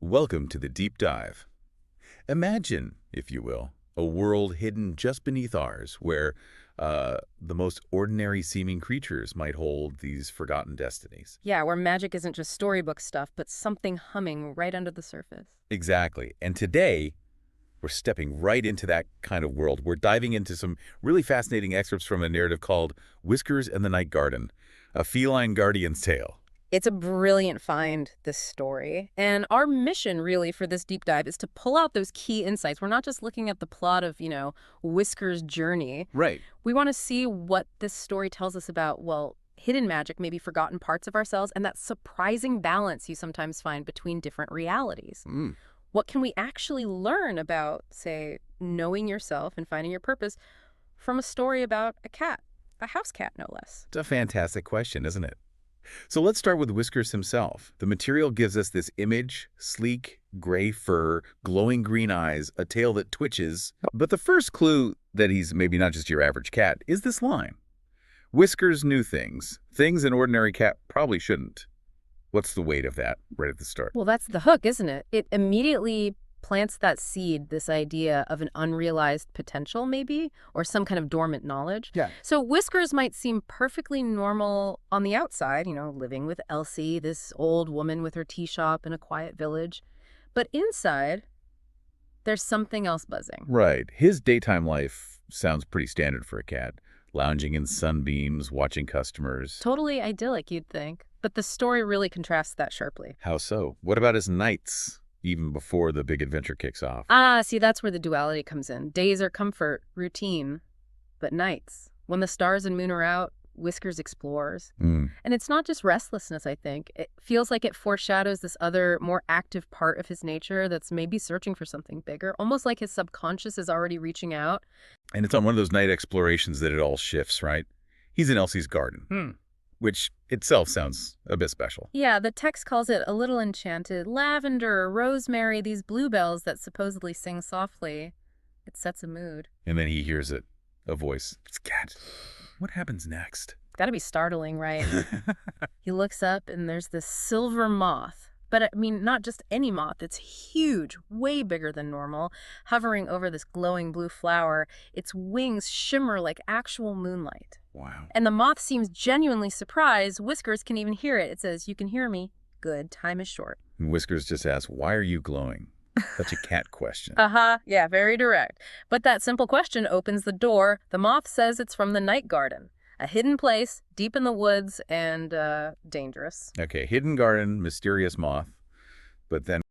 Welcome to the deep dive. Imagine, if you will, a world hidden just beneath ours where the most ordinary seeming creatures might hold these forgotten destinies. Yeah, where magic isn't just storybook stuff, but something humming right under the surface. Exactly. And today, we're stepping right into that kind of world. We're diving into some really fascinating excerpts from a narrative called Whiskers and the Night Garden, a feline guardian's tale. It's a brilliant find, this story. And our mission, really, for this deep dive is to pull out those key insights. We're not just looking at the plot of, Whiskers' journey. Right. We want to see what this story tells us about, well, hidden magic, maybe forgotten parts of ourselves, and that surprising balance you sometimes find between different realities. What can we actually learn about, say, knowing yourself and finding your purpose from a story about a cat, a house cat, no less? It's a fantastic question, isn't it? So let's start with Whiskers himself. The material gives us this image: sleek, gray fur, glowing green eyes, a tail that twitches. But the first clue that he's maybe not just your average cat is this line. Whiskers knew things an ordinary cat probably shouldn't. What's the weight of that right at the start? Well, that's the hook, isn't it? It immediately plants that seed, this idea of an unrealized potential, maybe, or some kind of dormant knowledge. Yeah. So Whiskers might seem perfectly normal on the outside, living with Elsie, this old woman with her tea shop in a quiet village. But inside, there's something else buzzing. Right. His daytime life sounds pretty standard for a cat. Lounging in sunbeams, watching customers. Totally idyllic, you'd think. But the story really contrasts that sharply. How so? What about his nights, even before the big adventure kicks off? See, that's where the duality comes in. Days are comfort, routine, but nights, when the stars and moon are out, Whiskers explores. And it's not just restlessness, I think. It feels like it foreshadows this other, more active part of his nature that's maybe searching for something bigger, almost like his subconscious is already reaching out. And it's on one of those night explorations that it all shifts, right? He's in Elsie's garden, which itself sounds a bit special. Yeah, the text calls it a little enchanted. Lavender, rosemary, these bluebells that supposedly sing softly. It sets a mood. And then he hears it, a voice. It's cat. What happens next? Gotta be startling, right? He looks up and there's this silver moth. But I mean, not just any moth. It's huge, way bigger than normal, hovering over this glowing blue flower. Its wings shimmer like actual moonlight. Wow. And the moth seems genuinely surprised. Whiskers can even hear it. It says, "You can hear me. Good, time is short." And Whiskers just asks, why are you glowing? Such a cat question. Yeah, very direct. But that simple question opens the door. The moth says it's from the night garden, a hidden place deep in the woods and dangerous. Okay, hidden garden, mysterious moth. But then